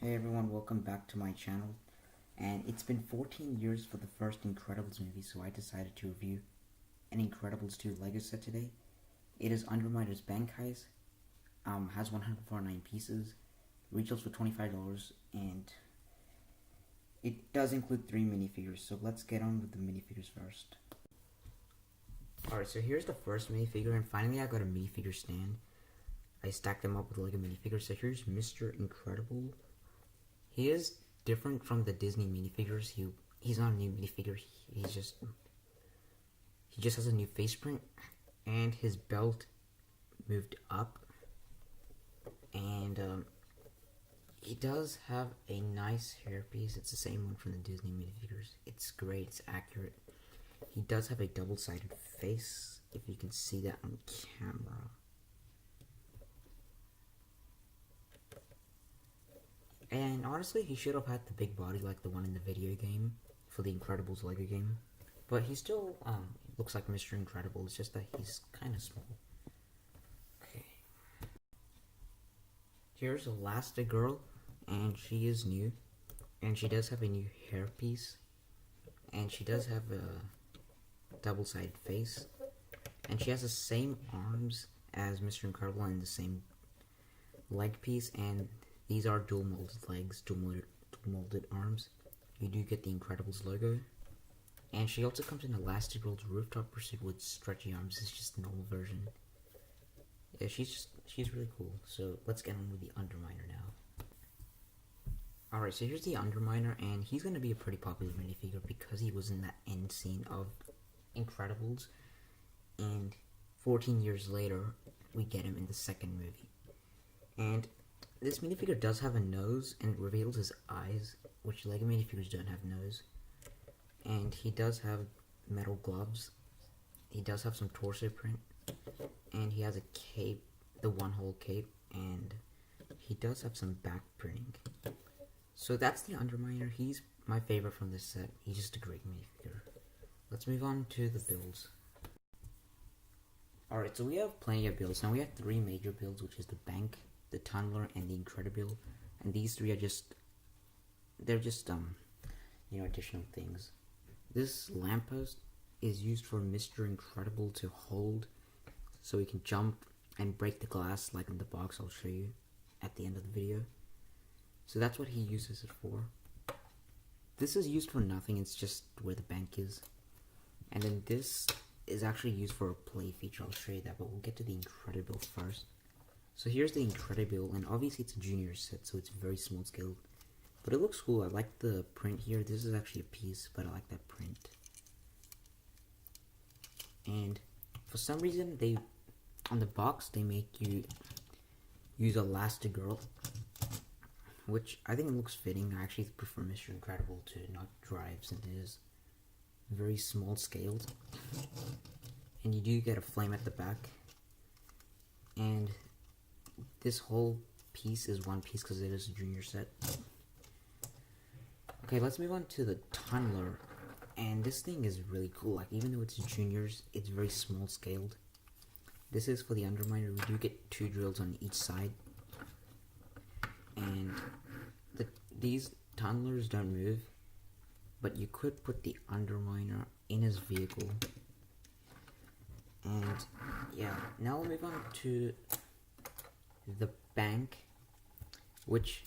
Hey everyone, welcome back to my channel. And it's been 14 years for the first Incredibles movie, so I decided to review an Incredibles 2 Lego set today. It is Underminer's Bank Heist, has 149 pieces, retails for $25, and it does include 3 minifigures, so let's get on with the minifigures first. Alright, so here's the first minifigure, and finally I got a minifigure stand. I stacked them up with Lego minifigures, so here's Mr. Incredible. He is different from the Disney minifigures. He's not a new minifigure. He just has a new face print, and his belt moved up, and he does have a nice hairpiece. It's the same one from the Disney minifigures. It's great. It's accurate. He does have a double-sided face, if you can see that on camera. And honestly, he should have had the big body like the one in the video game for the Incredibles Lego game. But he still looks like Mr. Incredible. It's just that he's kind of small. Okay. Here's Elastigirl, and she is new. And she does have a new hairpiece. And she does have a double-sided face. And she has the same arms as Mr. Incredible and the same leg piece. And these are dual molded legs, dual molded arms. You do get the Incredibles logo. And she also comes in Elastigirl's Rooftop Pursuit with stretchy arms. It's just a normal version. Yeah, she's really cool. So let's get on with the Underminer now. Alright, so here's the Underminer, and he's going to be a pretty popular minifigure because he was in that end scene of Incredibles. And 14 years later, we get him in the second movie. And this minifigure does have a nose, and it reveals his eyes, which Lego minifigures don't have nose. And he does have metal gloves. He does have some torso print. And he has a cape, the one-hole cape, and he does have some back printing. So that's the Underminer. He's my favorite from this set. He's just a great minifigure. Let's move on to the builds. Alright, so we have plenty of builds. Now we have 3 major builds, which is the Bank, the Tunneler, and the Incredible, and these 3 are they're just additional things. This lamppost is used for Mr. Incredible to hold so he can jump and break the glass like in the box I'll show you at the end of the video. So that's what he uses it for. This is used for nothing, it's just where the bank is. And then this is actually used for a play feature, I'll show you that, but we'll get to the Incredible first. So here's the Incredible, and obviously it's a junior set, so it's very small scale. But it looks cool. I like the print here. This is actually a piece, but I like that print. And for some reason, on the box, they make you use Elastigirl, which I think it looks fitting. I actually prefer Mr. Incredible to not drive, since it is very small scaled. And you do get a flame at the back. And this whole piece is one piece because it is a junior set. Okay, let's move on to the Tunneler. And this thing is really cool. Like, even though it's juniors, it's very small scaled. This is for the Underminer. We do get 2 drills on each side. And these Tunnelers don't move, but you could put the Underminer in his vehicle. And yeah, now we'll move on to the Bank, which,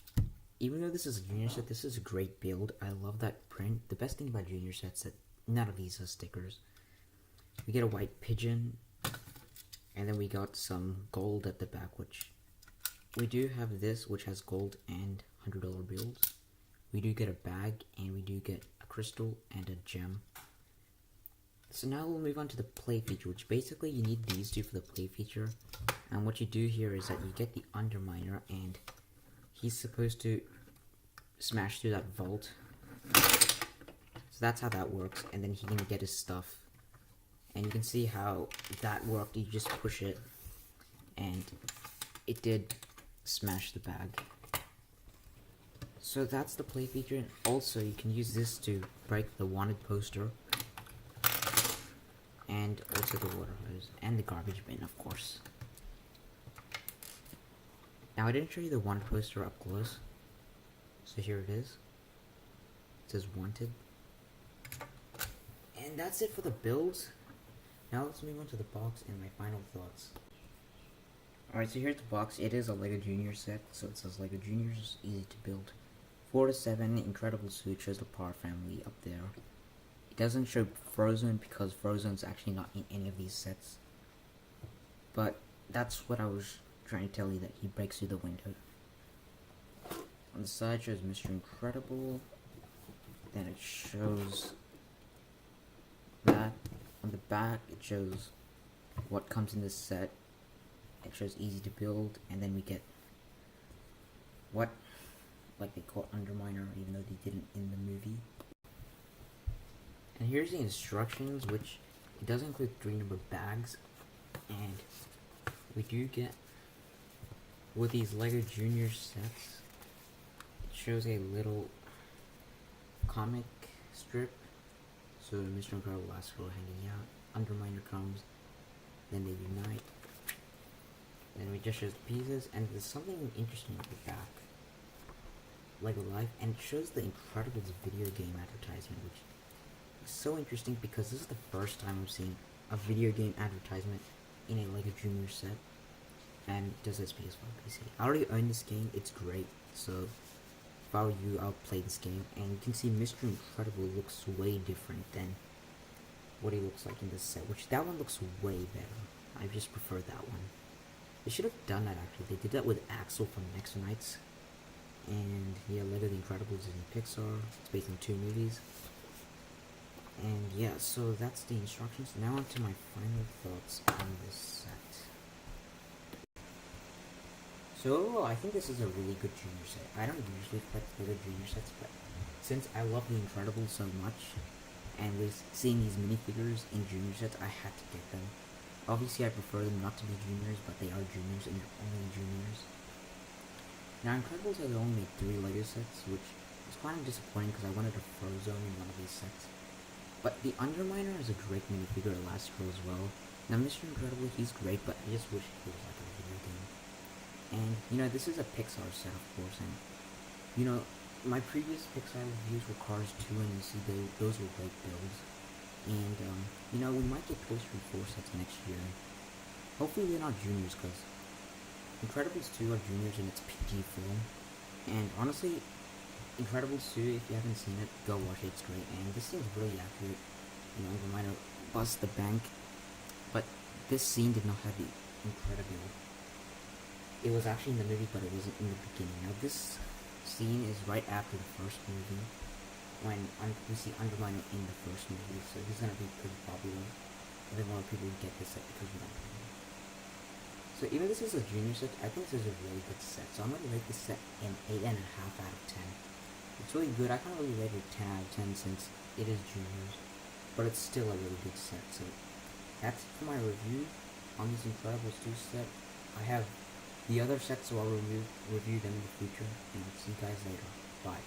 even though this is a junior set, this is a great build. I love that print. The best thing about junior sets is that none of these are stickers. We get a white pigeon, and then we got some gold at the back, which we do have this, which has gold and $100 bills. We do get a bag, and we do get a crystal and a gem. So now we'll move on to the play feature, which basically you need these 2 for the play feature. And what you do here is that you get the Underminer, and he's supposed to smash through that vault. So that's how that works, and then he can get his stuff. And you can see how that worked. You just push it, and it did smash the bag. So that's the play feature, and also you can use this to break the wanted poster. And also the water hose, and the garbage bin, of course. Now, I didn't show you the one poster up close, So here it is. It says wanted. And that's it for the builds. Now let's move on to the box and my final thoughts. Alright, so here's the box. It is a LEGO Junior set, so it says LEGO Juniors, easy to build. 4 to 7, Incredible Suit, shows the Power Family up there. It doesn't show Frozen because Frozen's actually not in any of these sets. But that's what I was trying to tell you, that he breaks through the window. On the side shows Mr. Incredible. Then it shows that. On the back it shows what comes in this set. It shows easy to build, and then we get what, like, they call Underminer, even though they didn't in the movie. And here's the instructions, which it does include 3 number bags, and we do get, with these LEGO Junior sets, it shows a little comic strip. So Mr. Incredible, last girl hanging out, Underminer comes, then they unite. Then we just shows the pieces, and there's something interesting at the back, LEGO Life, and it shows the Incredibles video game advertisement, which is so interesting because this is the first time I'm seeing a video game advertisement in a LEGO Junior set, and it does this PS5 PC. I already own this game, it's great, so if I were you, I'll play this game, and you can see Mr. Incredible looks way different than what he looks like in this set, which that one looks way better. I just prefer that one. They should have done that actually. They did that with Axel from Next Nights. And yeah, LEGO The Incredibles is in Pixar. It's based on 2 movies. And yeah, so that's the instructions. Now on to my final thoughts on this set. So overall, I think this is a really good junior set. I don't usually collect LEGO junior sets, but since I love The Incredibles so much, and with seeing these minifigures in junior sets, I had to get them. Obviously, I prefer them not to be juniors, but they are juniors, and they're only juniors. Now, Incredibles has only made 3 LEGO sets, which is kind of disappointing because I wanted a Frozone in one of these sets. But the Underminer is a great minifigure, Elastigirl as well. Now, Mr. Incredible, he's great, but I just wish he was like a video game. And, you know, this is a Pixar set, of course, and, you know, my previous Pixar reviews were Cars 2, and you see those were great builds. And, you know, we might get Toy Story 4 sets next year. Hopefully they're not juniors, because Incredibles 2 are juniors in its PG form. And honestly, Incredibles 2, if you haven't seen it, go watch it, it's great. And this seems really accurate. You know, Underminer busts the bank. But this scene did not have the Incredible. It was actually in the movie, but it wasn't in the beginning. Now, this scene is right after the first movie, when we see Underminer in the first movie, so he's gonna be pretty popular. I think a lot of people get this set because of that movie. So even this is a junior set, I think this is a really good set. So I'm gonna rate this set an 8.5 out of 10. It's really good. I can't really rate it 10 out of 10 since it is juniors, but it's still a really good set. So that's for my review on this Incredibles 2 set. I have the other sets, so I'll review them in the future, and see you guys later. Bye.